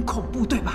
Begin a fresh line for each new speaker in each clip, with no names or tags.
恐怖，对吧？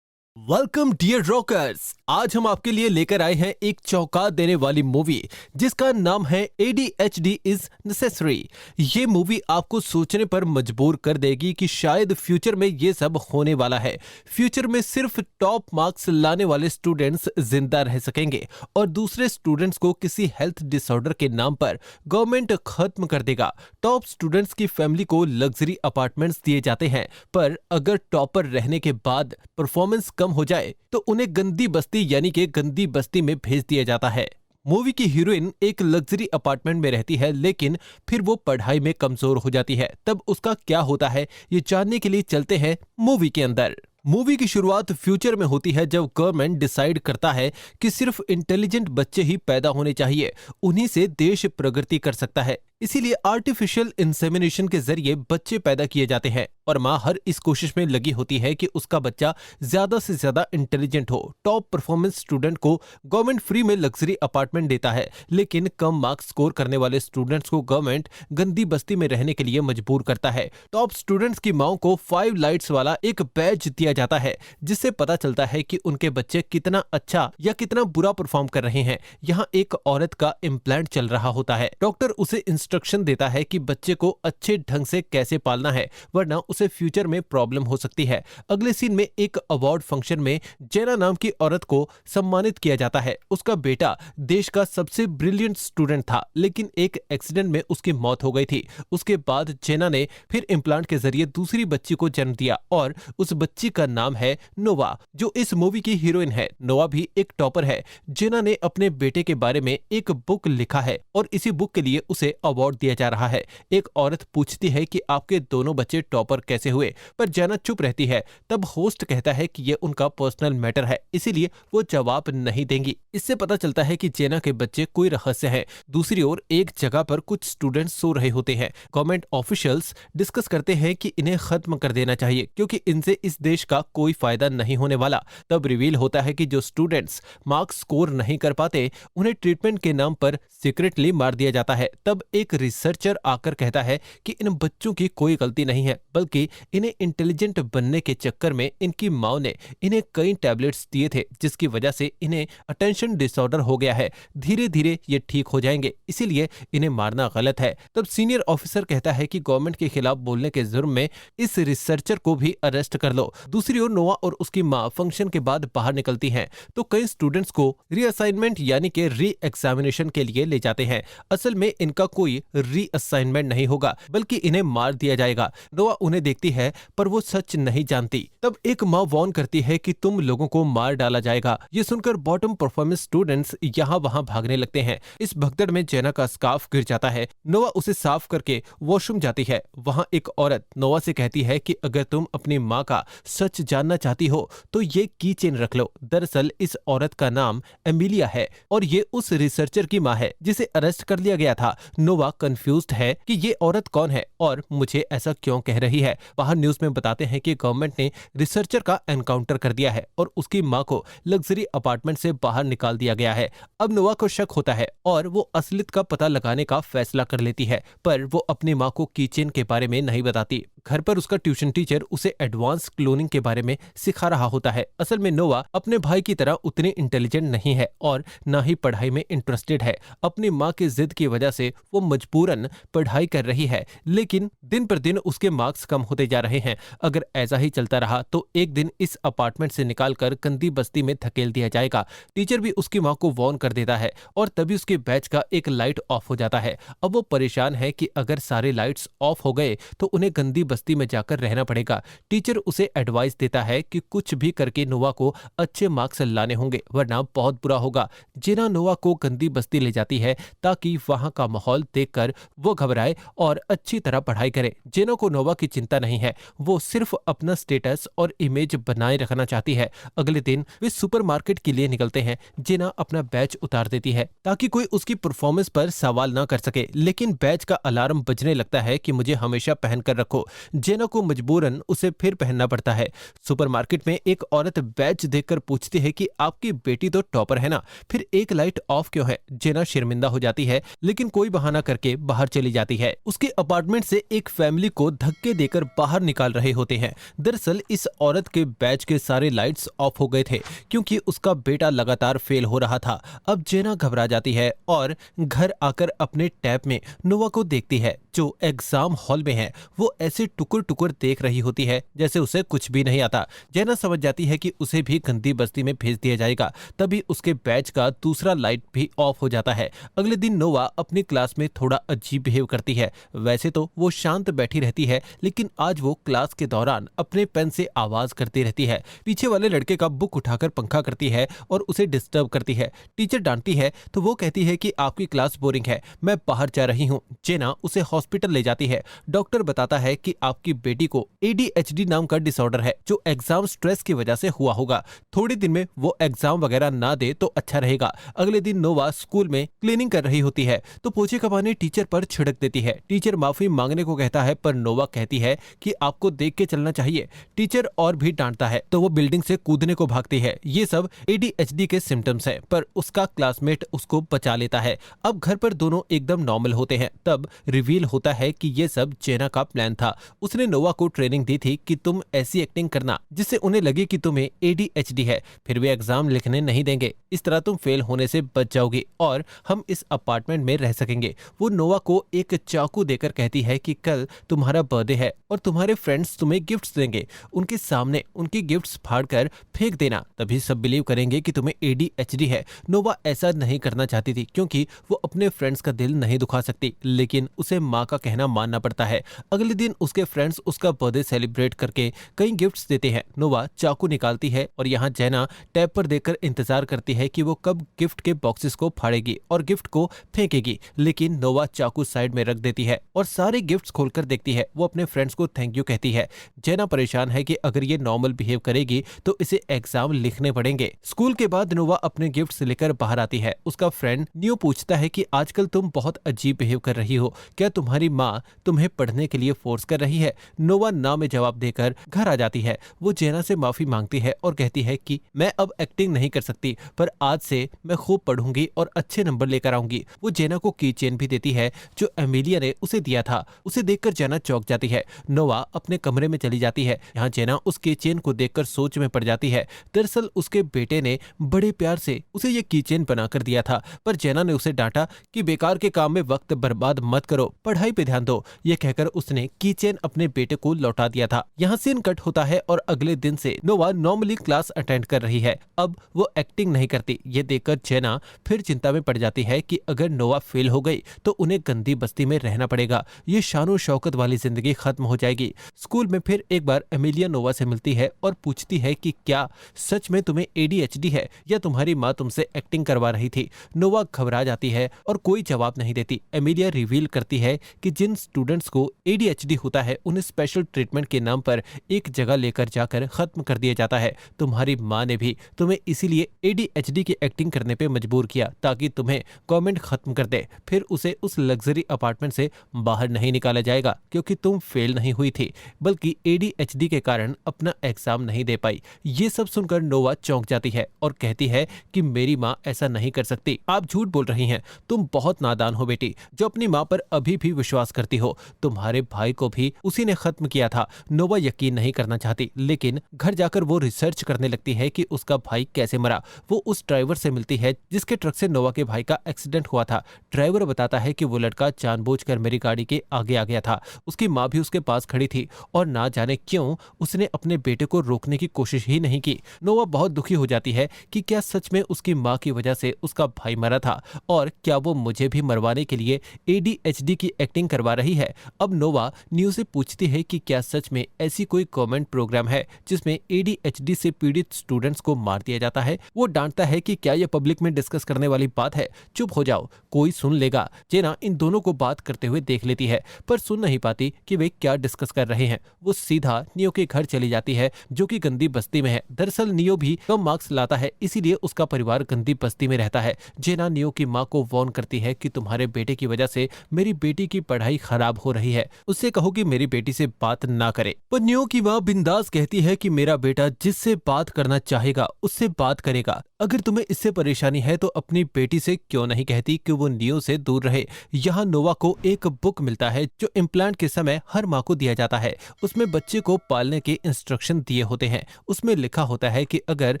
welcome dear rockers. आज हम आपके लिए लेकर आए हैं एक चौंका देने वाली मूवी जिसका नाम है ADHD इज नेसेसरी। ये मूवी आपको सोचने पर मजबूर कर देगी कि शायद फ्यूचर में ये सब होने वाला है। फ्यूचर में सिर्फ टॉप मार्क्स लाने वाले स्टूडेंट्स जिंदा रह सकेंगे और दूसरे स्टूडेंट्स को किसी हेल्थ डिसऑर्डर के नाम पर गवर्नमेंट खत्म कर देगा। टॉप स्टूडेंट्स की फैमिली को लग्जरी अपार्टमेंट्स दिए जाते हैं, पर अगर टॉपर रहने के बाद परफॉर्मेंस कम हो जाए तो उन्हें गंदी बस्ती यानी कि गंदी बस्ती में भेज दिया जाता है। मूवी की हीरोइन एक लग्जरी अपार्टमेंट में रहती है, लेकिन फिर वो पढ़ाई में कमजोर हो जाती है। तब उसका क्या होता है, ये जानने के लिए चलते हैं मूवी के अंदर। मूवी की शुरुआत फ्यूचर में होती है जब गवर्नमेंट डिसाइड करता है कि सिर्फ इंटेलिजेंट बच्चे ही पैदा होने चाहिए, उन्हीं से देश प्रगति कर सकता है। इसीलिए आर्टिफिशियल इंसेमिनेशन के जरिए बच्चे पैदा किए जाते हैं और माँ हर इस कोशिश में लगी होती है कि उसका बच्चा ज्यादा से ज्यादा इंटेलिजेंट हो। टॉप परफॉर्मेंस स्टूडेंट को गवर्नमेंट फ्री में लग्जरी अपार्टमेंट देता है, लेकिन कम मार्क्स स्कोर करने वाले स्टूडेंट्स को गवर्नमेंट गंदी बस्ती में रहने के लिए मजबूर करता है। टॉप स्टूडेंट्स की माँ को 5 लाइट्स वाला एक बैज दिया जाता है, जिससे पता चलता है कि उनके बच्चे कितना अच्छा या कितना बुरा परफॉर्म कर रहे हैं। यहाँ एक औरत का इम्प्लांट चल रहा होता है। डॉक्टर उसे इंस्ट्रक्शन देता है कि बच्चे को अच्छे ढंग से कैसे पालना है, वरना उसे फ्यूचर में प्रॉब्लम हो सकती है। अगले सीन में एक अवार्ड फंक्शन में जेना नाम की औरत को सम्मानित किया जाता है। उसका बेटा देश का सबसे ब्रिलियंट स्टूडेंट था, लेकिन एक एक्सीडेंट में उसकी मौत हो गई थी। उसके बाद जेना ने फिर इम्प्लांट के जरिए दूसरी बच्ची को जन्म दिया और उस बच्ची का नाम है नोवा, जो इस मूवी की हीरोइन है। नोवा भी एक टॉपर है। जेना ने अपने बेटे के बारे में एक बुक लिखा है और इसी बुक के लिए उसे अवार्ड दिया जा रहा है। एक औरत पूछती है कि आपके दोनों बच्चे टॉपर कैसे हुए, पर जेना चुप रहती है। तब होस्ट कहता है कि ये उनका पर्सनल मैटर है, इसीलिए वो जवाब नहीं देंगी। इससे पता चलता है कि जेना के बच्चे कोई रहस्य है। दूसरी ओर एक जगह पर कुछ स्टूडेंट्स सो रहे होते हैं। गवर्नमेंट ऑफिशियल्स डिस्कस करते हैं कि इन्हें खत्म कर देना चाहिए, क्योंकि इनसे इस देश का कोई फायदा नहीं होने वाला। तब रिवील होता है कि जो स्टूडेंट्स मार्क्स स्कोर नहीं कर पाते, उन्हें ट्रीटमेंट के नाम पर सीक्रेटली मार दिया जाता है। तब एक रिसर्चर आकर कहता है कि इन बच्चों की कोई गलती नहीं है, बल्कि इन्हें इंटेलिजेंट बनने के चक्कर में इनकी माँ ने इन्हें कई टैबलेट्स दिए थे, जिसकी वजह से इन्हें अटेंशन डिसऑर्डर हो गया है। धीरे धीरे ये ठीक हो जाएंगे, इसीलिए इन्हें मारना गलत है। तब सीनियर ऑफिसर कहता है कि गवर्नमेंट के खिलाफ बोलने के जुर्म में इस रिसर्चर को भी अरेस्ट कर लो। दूसरी ओर नोवा और उसकी माँ फंक्शन के बाद बाहर निकलती हैं, तो कई स्टूडेंट्स को रीअसाइनमेंट यानी कि री एग्जामिनेशन के लिए ले जाते हैं। असल में इनका कोई री असाइनमेंट नहीं होगा, बल्कि इन्हें मार दिया जाएगा। नोवा उन्हें देखती है, पर वो सच नहीं जानती। तब एक माँ वार्न करती है कि तुम लोगों को मार डाला जाएगा। ये सुनकर बॉटम परफॉर्मेंस स्टूडेंट्स यहाँ वहाँ भागने लगते हैं। इस भगदड़ में जेना का स्कार्फ गिर जाता है। नोवा उसे साफ करके वॉशरूम जाती है। वहाँ एक औरत नोवा से कहती है कि अगर तुम अपनी माँ का सच जानना चाहती हो तो ये की चेन रख लो। दरअसल इस औरत का नाम एमिलिया है और ये उस रिसर्चर की माँ है जिसे अरेस्ट कर लिया गया था। नोवा कंफ्यूज्ड है कि ये औरत कौन है और मुझे ऐसा क्यों कह रही है। बाहर न्यूज में बताते हैं कि गवर्नमेंट ने रिसर्चर का एनकाउंटर कर दिया है और उसकी माँ को लग्जरी अपार्टमेंट से बाहर निकाल दिया गया है। अब नोवा को शक होता है और वो असलियत का पता लगाने का फैसला कर लेती है, पर वो अपनी माँ को कीचेन के बारे में नहीं बताती। घर पर उसका ट्यूशन टीचर उसे एडवांस क्लोनिंग के बारे में सिखा रहा होता है। असल में नोवा अपने भाई की तरह उतनी इंटेलिजेंट नहीं है और न ही पढ़ाई में इंटरेस्टेड है। अपनी माँ की जिद की वजह से वो मजबूरन पढ़ाई कर रही है, लेकिन दिन पर दिन उसके मार्क्स कम होते जा रहे हैं। अगर ऐसा ही चलता रहा तो एक दिन इस अपार्टमेंट से निकालकर गंदी बस्ती में धकेल दिया जाएगा। टीचर भी उसकी माँ को वार्न कर देता है और तभी उसके बैच का एक लाइट ऑफ हो जाता है। अब वो परेशान है कि अगर सारे लाइट्स ऑफ हो गए तो उन्हें गंदी बस्ती में जाकर रहना पड़ेगा। टीचर उसे एडवाइस देता है कि कुछ भी करके नोवा को अच्छे मार्क्स लाने होंगे, वरना बहुत बुरा होगा। जेना नोवा को गंदी बस्ती ले जाती है ताकि वहां का माहौल देखकर वो घबराए और अच्छी तरह पढ़ाई करे। जेना को नोवा की चिंता नहीं है, वो सिर्फ अपना स्टेटस और इमेज बनाए रखना चाहती है। अगले दिन वे सुपरमार्केट के लिए निकलते हैं। जेना अपना बैच उतार देती है ताकि कोई उसकी परफॉर्मेंस पर सवाल ना कर सके, लेकिन बैच का अलार्म बजने लगता है कि मुझे हमेशा पहन कर रखो। जेना को मजबूरन उसे फिर पहनना पड़ता है। सुपरमार्केट में एक औरत बैच देखकर पूछती है कि आपकी बेटी तो टॉपर है ना, फिर एक लाइट ऑफ क्यों है। जेना शर्मिंदा हो जाती है लेकिन कोई बहाना करके बाहर चली जाती है। उसके अपार्टमेंट से एक फैमिली को धक्के देकर बाहर निकाल रहे होते हैं। दरअसल इस औरत के बैच के सारे लाइट्स ऑफ हो गए थे क्योंकि उसका बेटा लगातार फेल हो रहा था। अब जेना घबरा जाती है और घर आकर अपने टैब में नोवा को देखती है जो एग्जाम हॉल में है। वो ऐसे टुकुर टुकुर देख रही होती है जैसे उसे कुछ भी नहीं आता। जेना समझ जाती है कि उसे भी गंदी बस्ती में भेज दिया जाएगा। तभी उसके बैच का दूसरा लाइट भी ऑफ हो जाता है। अगले दिन नोवा अपनी क्लास में थोड़ा अजीब बिहेव करती है। वैसे तो वो शांत बैठी रहती है लेकिन आज वो क्लास के दौरान अपने पेन से आवाज करती रहती है। पीछे वाले लड़के का बुक उठाकर पंखा करती है और उसे डिस्टर्ब करती है। टीचर डांटती है तो वो कहती है कि आपकी क्लास बोरिंग है, मैं बाहर जा रही हूँ। जेना उसे हॉस्पिटल ले जाती है। डॉक्टर बताता है कि आपकी बेटी को ADHD नाम का डिसऑर्डर है जो एग्जाम स्ट्रेस की वजह से हुआ होगा। थोड़ी दिन में वो एग्जाम वगैरह ना दे तो अच्छा रहेगा। अगले दिन नोवा स्कूल में क्लीनिंग कर रही होती है तो पोछे का पानी टीचर पर छिड़क देती है। टीचर माफी मांगने को कहता है पर नोवा कहती है कि आपको देख के चलना चाहिए। टीचर और भी डांटता है तो वो बिल्डिंग से कूदने को भागती है। ये सब ADHD के सिम्टम्स है पर उसका क्लासमेट उसको बचा लेता है। अब घर पर दोनों एकदम नॉर्मल होते हैं। तब रिवील होता है कि ये सब जेना का प्लान था। उसने नोवा को ट्रेनिंग दी थी कि तुम ऐसी एक्टिंग करना जिससे उन्हें लगे कि तुम्हें ADHD है, फिर वे एग्जाम लिखने नहीं देंगे। इस तरह तुम फेल होने से बच जाओगी और हम इस अपार्टमेंट में रह सकेंगे। वो नोवा को एक चाकू देकर कहती है कि कल तुम्हारा बर्थडे है और तुम्हारे फ्रेंड्स तुम्हें गिफ्ट्स देंगे। उनके सामने उनकी गिफ्ट्स फाड़कर फेंक देना, तभी सब बिलीव करेंगे कि तुम्हें ADHD है। नोवा ऐसा नहीं करना चाहती थी क्योंकि वो अपने फ्रेंड्स का दिल नहीं दुखा सकती, लेकिन उसे माँ का कहना मानना पड़ता है। अगले दिन उसके फ्रेंड्स उसका बर्थडे सेलिब्रेट करके कई गिफ्ट्स देते हैं। नोवा चाकू निकालती है और यहाँ जेना टैब पर देखकर इंतजार करती है कि वो कब गिफ्ट के बॉक्सेस को फाड़ेगी और गिफ्ट को फेंकेगी, लेकिन नोवा चाकू साइड में रख देती है और सारे गिफ्ट्स खोलकर देखती है। वो अपने फ्रेंड्स को थैंक यू कहती है। जेना परेशान है कि अगर ये नॉर्मल बिहेव करेगी तो इसे एग्जाम लिखने पड़ेंगे। स्कूल के बाद नोवा अपने गिफ्ट्स लेकर बाहर आती है। उसका फ्रेंड नियो पूछता है कि आजकल तुम बहुत अजीब बिहेव कर रही हो, क्या तुम्हारी माँ तुम्हें पढ़ने के लिए फोर्स कर रही है। नोवा ना में जवाब देकर घर आ जाती है। वो जेना से माफी मांगती है और कहती है कि मैं अब एक्टिंग नहीं कर सकती पर आज से मैं खूब पढ़ूंगी और अच्छे नंबर लेकर आऊंगी। वो जेना को की चेन भी देती है जो एमिलिया ने उसे दिया था। उसे देखकर जेना चौंक जाती है। नोवा अपने कमरे में चली जाती है। यहाँ जेना उस की चेन को देखकर सोच में पड़ जाती है। दरअसल उसके बेटे ने बड़े प्यार से उसे ये की चेन बनाकर दिया था पर जेना ने उसे डांटा कि बेकार के काम में वक्त बर्बाद मत करो, पढ़ाई पे ध्यान दो। ये कहकर उसने की चेन अपने बेटे को लौटा दिया था। यहाँ सीन कट होता है और अगले दिन से नोवा नॉर्मली क्लास अटेंड कर रही है। अब वो एक्टिंग नहीं करती। ये देखकर जेना फिर चिंता में पड़ जाती है कि अगर नोवा फेल हो गई तो उन्हें गंदी बस्ती में रहना पड़ेगा। ये शानो शौकत वाली जिंदगी खत्म हो जाएगी। स्कूल में फिर एक बार एमिलिया नोवा से मिलती है और पूछती है कि क्या सच में तुम्हें ADHD है या तुम्हारी माँ तुमसे एक्टिंग करवा रही थी। नोवा घबरा जाती है और कोई जवाब नहीं देती। एमिलिया रिवील करती है कि जिन स्टूडेंट्स को ADHD होता है उन्हें स्पेशल ट्रीटमेंट के नाम पर एक जगह लेकर जाकर खत्म कर दिया जाता है। तुम्हारी माँ ने भी तुम्हें इसीलिए ADHD की एक्टिंग करने पे मजबूर किया ताकि तुम्हें गवर्नमेंट खत्म कर दे। फिर उसे उस लग्जरी अपार्टमेंट से बाहर नहीं निकाला जाएगा क्योंकि तुम फेल नहीं हुई थी बल्कि ADHD के कारण अपना एग्जाम नहीं दे पाई। ये सब सुनकर नोवा चौंक जाती है और कहती है कि मेरी माँ ऐसा नहीं कर सकती, आप झूठ बोल रही हैं। तुम बहुत नादान हो बेटी जो अपनी माँ पर अभी भी विश्वास करती हो। तुम्हारे भाई को भी उसी ने खत्म किया था। नोवा यकीन नहीं करना चाहती लेकिन घर जाकर वो रिसर्च करने लगती है कि उसका भाई कैसे मरा। वो उस ड्राइवर से मिलती है जिसके ट्रक से नोवा के भाई का एक्सीडेंट हुआ था। ड्राइवर बताता है कि वो लड़का जानबूझकर मेरी गाड़ी के आगे आ गया था। उसकी माँ भी उसके पास खड़ी थी और ना जाने क्यों उसने अपने बेटे को रोकने की कोशिश ही नहीं की। नोवा बहुत दुखी हो जाती है कि क्या सच में उसकी माँ की वजह से उसका भाई मरा था और क्या वो मुझे भी मरवाने के लिए ADHD की एक्टिंग करवा रही है। अब नोवा न्यू से पूछती है कि क्या सच में ऐसी कोई गवर्नमेंट प्रोग्राम है जिसमें ADHD से पीड़ित स्टूडेंट्स को मार दिया जाता है। वो डांटता है कि क्या यह पब्लिक में डिस्कस करने वाली बात है, चुप हो जाओ, कोई सुन लेगा। जेना इन दोनों को बात करते हुए देख लेती है पर सुन नहीं पाती कि वे क्या डिस्कस कर रहे हैं। वो सीधा नियो के घर चली जाती है जो कि गंदी बस्ती में है। दरअसल नियो भी कम मार्क्स लाता है इसीलिए उसका परिवार गंदी बस्ती में रहता है। जेना नियो की माँ को वार्न करती है कि तुम्हारे बेटे की वजह से मेरी बेटी की पढ़ाई खराब हो रही है। उससे कहो कि मेरी बेटी से बात ना करे। पर नियो की माँ बिंदास कहती है कि मेरा बेटा जिससे बात करना चाहेगा उससे बात करेगा। अगर तुम्हें इससे परेशानी है तो अपनी बेटी से क्यों नहीं कहती कि वो नियो से दूर रहे। यहाँ नोवा को एक बुक मिलता है जो इम्प्लांट के समय हर माँ को दिया जाता है। उसमें बच्चे को पालने के इंस्ट्रक्शन दिए होते हैं। उसमें लिखा होता है कि अगर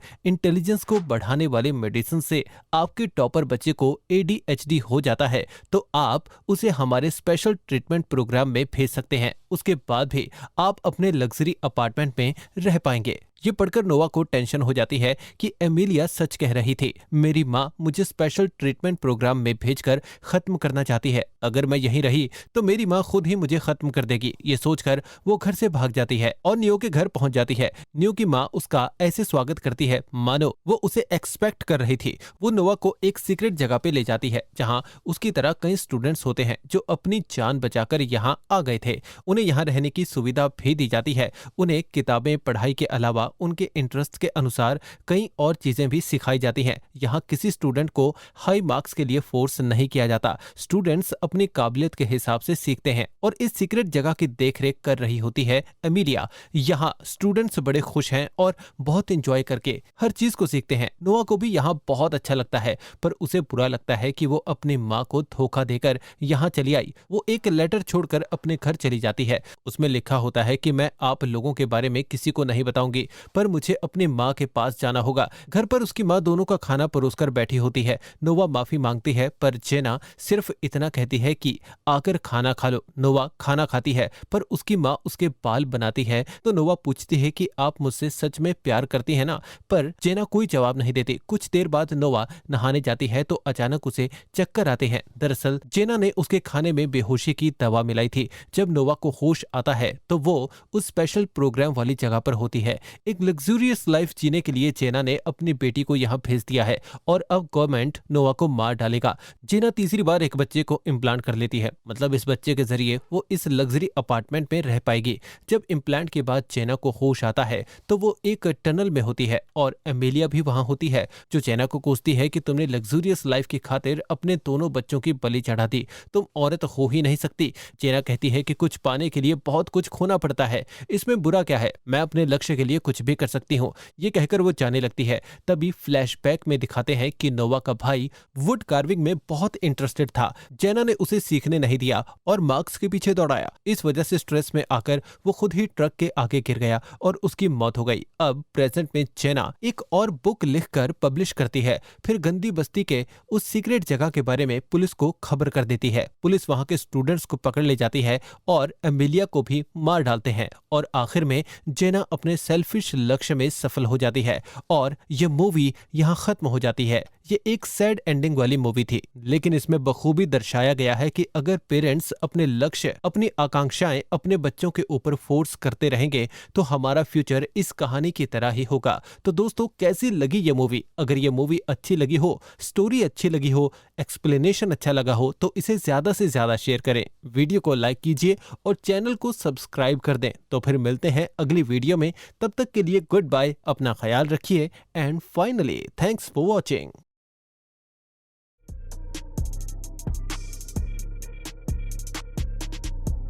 इंटेलिजेंस को बढ़ाने वाले मेडिसिन से आपके टॉपर बच्चे को ADHD हो जाता है तो आप उसे हमारे स्पेशल ट्रीटमेंट प्रोग्राम में भेज सकते हैं। उसके बाद भी आप अपने लग्जरी अपार्टमेंट में रह पाएंगे। ये पढ़कर नोवा को टेंशन हो जाती है कि एमिलिया सच कह रही थी। मेरी माँ मुझे स्पेशल ट्रीटमेंट प्रोग्राम में भेजकर खत्म करना चाहती है। अगर मैं यहीं रही तो मेरी माँ खुद ही मुझे खत्म कर देगी। ये सोचकर वो घर से भाग जाती है और नियो के घर पहुंच जाती है। नियो की माँ उसका ऐसे स्वागत करती है मानो वो उसे एक्सपेक्ट कर रही थी। वो नोवा को एक सीक्रेट जगह पे ले जाती है जहाँ उसकी तरह कई स्टूडेंट्स होते हैं जो अपनी जान बचाकर यहाँ आ गए थे। उन्हें यहाँ रहने की सुविधा भी दी जाती है। उन्हें किताबें पढ़ाई के अलावा उनके इंटरेस्ट के अनुसार कई और चीजें भी सिखाई जाती हैं। यहाँ किसी स्टूडेंट को हाई मार्क्स के लिए फोर्स नहीं किया जाता। स्टूडेंट्स अपनी काबिलियत के हिसाब से सीखते हैं और इस सीक्रेट जगह की देखरेख कर रही होती है एमिलिया। यहाँ स्टूडेंट्स बड़े खुश हैं और बहुत एंजॉय करके हर चीज को सीखते हैं। नोआ को भी यहाँ बहुत अच्छा लगता है पर उसे बुरा लगता है कि वो अपनी माँ को धोखा देकर यहाँ चली आई। वो एक लेटर छोड़कर अपने घर चली जाती है। उसमें लिखा होता है कि मैं आप लोगों के बारे में किसी को नहीं बताऊंगी पर मुझे अपनी माँ के पास जाना होगा। घर पर उसकी माँ दोनों का खाना परोसकर बैठी होती है। नोवा माफी मांगती है पर जेना सिर्फ इतना कहती है कि आकर खाना खा लो। नोवा खाना खाती है पर उसकी माँ उसके बाल बनाती है तो नोवा पूछती है कि आप मुझसे सच में प्यार करती है ना, पर जेना कोई जवाब नहीं देती। कुछ देर बाद नोवा नहाने जाती है तो अचानक उसे चक्कर आते हैं। दरअसल जेना ने उसके खाने में बेहोशी की दवा मिलाई थी। जब नोवा को होश आता है तो वो उस स्पेशल प्रोग्राम वाली जगह पर होती है। एक लग्जूरियस लाइफ जीने के लिए जेना ने अपनी बेटी को यहाँ भेज दिया है और अब गवर्नमेंट नोवा को मार डालेगा। जेना तीसरी बार एक बच्चे को इम्प्लांट कर लेती है। मतलब इस बच्चे के जरिए वो इस लग्जरी अपार्टमेंट में रह पाएगी। जब इम्प्लांट के बाद जेना को होश आता है तो वो एक टनल में होती है और एमिलिया भी वहां होती है जो जेना को कोसती है कि तुमने लग्जूरियस लाइफ की खातिर अपने दोनों बच्चों की बलि चढ़ा दी। तुम औरत हो ही नहीं सकती। जेना कहती है कि कुछ पाने के लिए बहुत कुछ खोना पड़ता है, इसमें बुरा क्या है, मैं अपने लक्ष्य के लिए कुछ भी कर सकती हूँ। ये कहकर वो जाने लगती है। तभी फ्लैशबैक में दिखाते हैं कि नोवा का भाई वुड कार्विंग में बहुत इंटरेस्टेड था। जेना ने उसे सीखने नहीं दिया और मार्क्स के पीछे दौड़ाया। इस वजह से स्ट्रेस में आकर वो खुद ही ट्रक के आगे गिर गया और उसकी मौत हो गई। अब प्रेजेंट में जेना एक और बुक लिखकर पब्लिश करती है। फिर गंदी बस्ती के उस सीक्रेट जगह के बारे में पुलिस को खबर कर देती है। पुलिस वहां के स्टूडेंट्स को पकड़ ले जाती है और एमिलिया को भी मार डालते हैं और आखिर में जेना अपने सेल्फिश लक्ष्य में सफल हो जाती है और ये मूवी यहाँ खत्म हो जाती है। ये एक सैड एंडिंग वाली मूवी थी लेकिन इसमें बखूबी दर्शाया गया है कि अगर पेरेंट्स अपने लक्ष्य, अपनी आकांक्षाएं अपने बच्चों के ऊपर फोर्स करते रहेंगे तो हमारा फ्यूचर इस कहानी की तरह ही होगा। तो दोस्तों कैसी लगी ये मूवी? अगर ये मूवी अच्छी लगी हो, स्टोरी अच्छी लगी हो, एक्सप्लेनेशन अच्छा लगा हो तो इसे ज्यादा से ज्यादा शेयर करें, वीडियो को लाइक कीजिए और चैनल को सब्सक्राइब कर दें। तो फिर मिलते हैं अगली वीडियो में। तब तक के लिए गुड बाय, अपना ख्याल रखिए and finally thanks for watching.